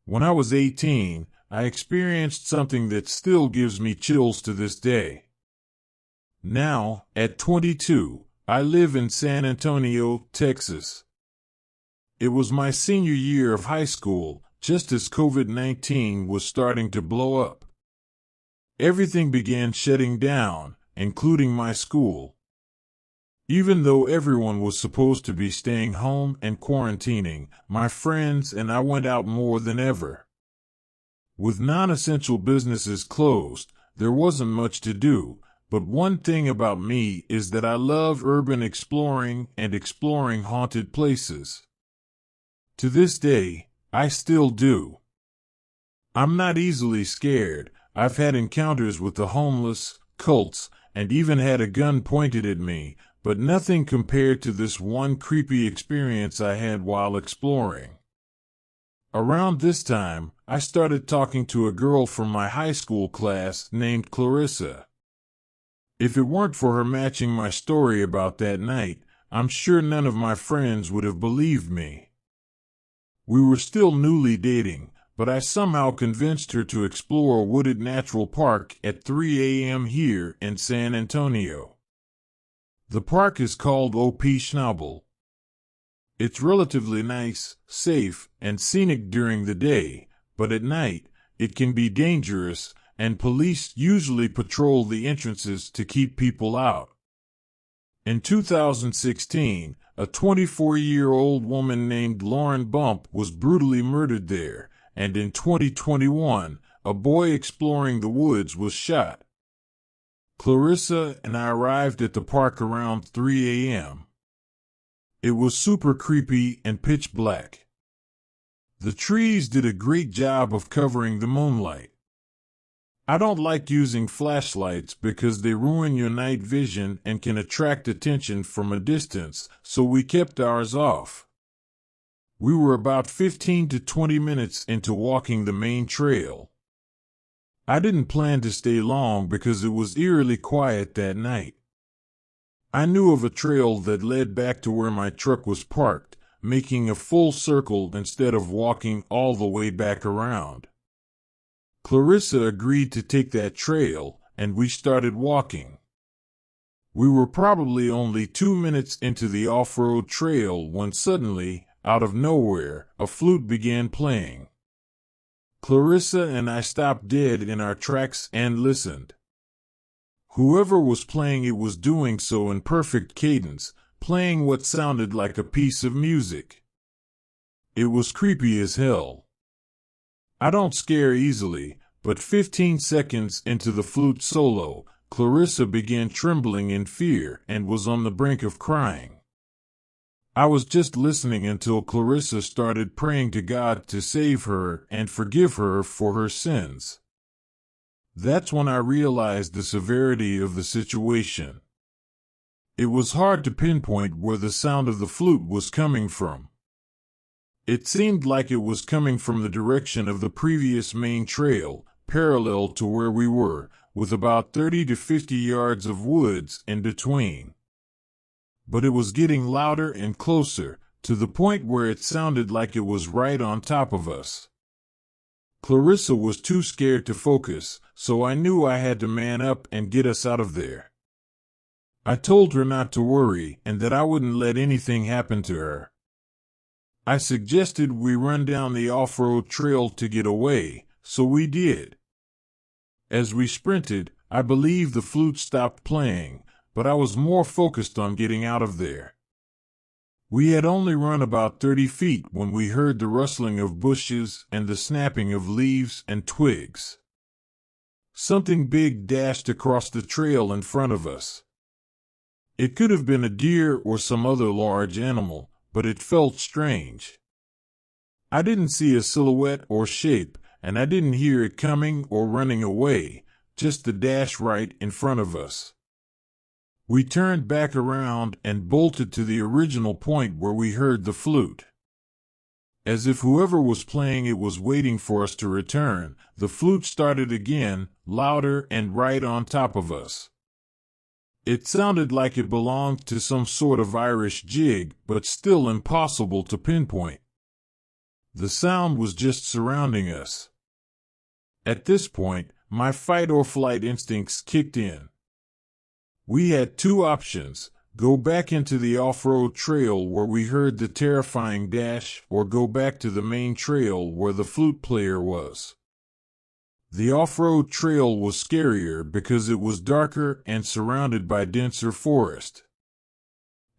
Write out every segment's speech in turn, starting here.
When I was 18, I experienced something that still gives me chills to this day. Now, at 22, I live in San Antonio, Texas. It was my senior year of high school, just as COVID-19 was starting to blow up. Everything began shutting down, including my school. Even though everyone was supposed to be staying home and quarantining, my friends and I went out more than ever. With non-essential businesses closed, there wasn't much to do, but one thing about me is that I love urban exploring and exploring haunted places. To this day, I still do. I'm not easily scared. I've had encounters with the homeless, cults, and even had a gun pointed at me, but nothing compared to this one creepy experience I had while exploring. Around this time, I started talking to a girl from my high school class named Clarissa. If it weren't for her matching my story about that night, I'm sure none of my friends would have believed me. We were still newly dating, but I somehow convinced her to explore a wooded natural park at 3 a.m. here in San Antonio. The park is called O.P. Schnabel. It's relatively nice, safe, and scenic during the day, but at night, it can be dangerous, and police usually patrol the entrances to keep people out. In 2016, a 24-year-old woman named Lauren Bump was brutally murdered there, and in 2021, a boy exploring the woods was shot. Clarissa and I arrived at the park around 3 a.m. It was super creepy and pitch black. The trees did a great job of covering the moonlight. I don't like using flashlights because they ruin your night vision and can attract attention from a distance, so we kept ours off. We were about 15 to 20 minutes into walking the main trail. I didn't plan to stay long because it was eerily quiet that night. I knew of a trail that led back to where my truck was parked, making a full circle instead of walking all the way back around. Clarissa agreed to take that trail, and we started walking. We were probably only 2 minutes into the off-road trail when suddenly, out of nowhere, a flute began playing. Clarissa and I stopped dead in our tracks and listened. Whoever was playing it was doing so in perfect cadence, playing what sounded like a piece of music. It was creepy as hell. I don't scare easily, but 15 seconds into the flute solo, Clarissa began trembling in fear and was on the brink of crying. I was just listening until Clarissa started praying to God to save her and forgive her for her sins. That's when I realized the severity of the situation. It was hard to pinpoint where the sound of the flute was coming from. It seemed like it was coming from the direction of the previous main trail, parallel to where we were, with about 30 to 50 yards of woods in between. But it was getting louder and closer, to the point where it sounded like it was right on top of us. Clarissa was too scared to focus, so I knew I had to man up and get us out of there. I told her not to worry and that I wouldn't let anything happen to her. I suggested we run down the off-road trail to get away, so we did. As we sprinted, I believe the flute stopped playing, but I was more focused on getting out of there. We had only run about 30 feet when we heard the rustling of bushes and the snapping of leaves and twigs. Something big dashed across the trail in front of us. It could have been a deer or some other large animal, but it felt strange. I didn't see a silhouette or shape, and I didn't hear it coming or running away, just the dash right in front of us. We turned back around and bolted to the original point where we heard the flute. As if whoever was playing it was waiting for us to return, the flute started again, louder and right on top of us. It sounded like it belonged to some sort of Irish jig, but still impossible to pinpoint. The sound was just surrounding us. At this point, my fight-or-flight instincts kicked in. We had two options: go back into the off-road trail where we heard the terrifying dash, or go back to the main trail where the flute player was. The off-road trail was scarier because it was darker and surrounded by denser forest.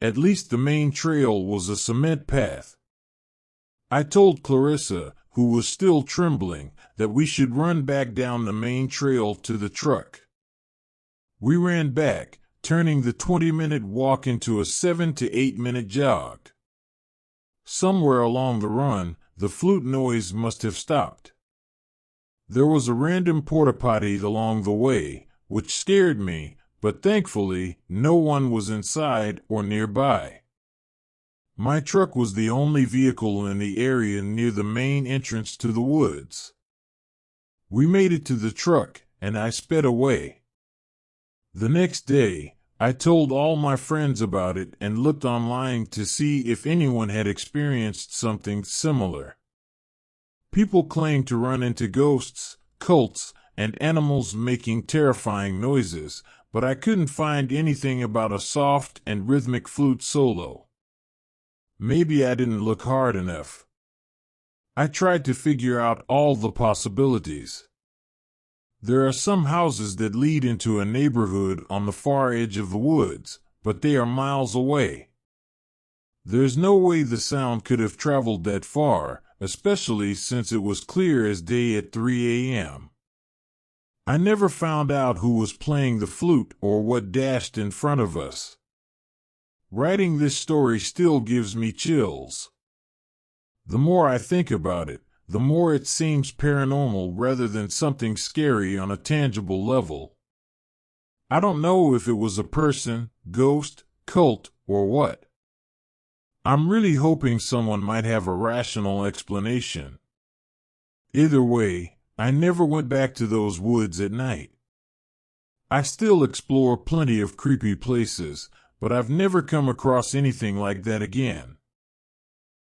At least the main trail was a cement path. I told Clarissa, who was still trembling, that we should run back down the main trail to the truck. We ran back, turning the 20-minute walk into a 7 to 8-minute jog. Somewhere along the run, the flute noise must have stopped. There was a random porta-potty along the way, which scared me, but thankfully, no one was inside or nearby. My truck was the only vehicle in the area near the main entrance to the woods. We made it to the truck, and I sped away. The next day, I told all my friends about it and looked online to see if anyone had experienced something similar. People claim to run into ghosts, cults, and animals making terrifying noises, but I couldn't find anything about a soft and rhythmic flute solo. Maybe I didn't look hard enough. I tried to figure out all the possibilities. There are some houses that lead into a neighborhood on the far edge of the woods, but they are miles away. There's no way the sound could have traveled that far, especially since it was clear as day at 3 a.m. I never found out who was playing the flute or what dashed in front of us. Writing this story still gives me chills. The more I think about it, the more it seems paranormal rather than something scary on a tangible level. I don't know if it was a person, ghost, cult, or what. I'm really hoping someone might have a rational explanation. Either way, I never went back to those woods at night. I still explore plenty of creepy places, but I've never come across anything like that again.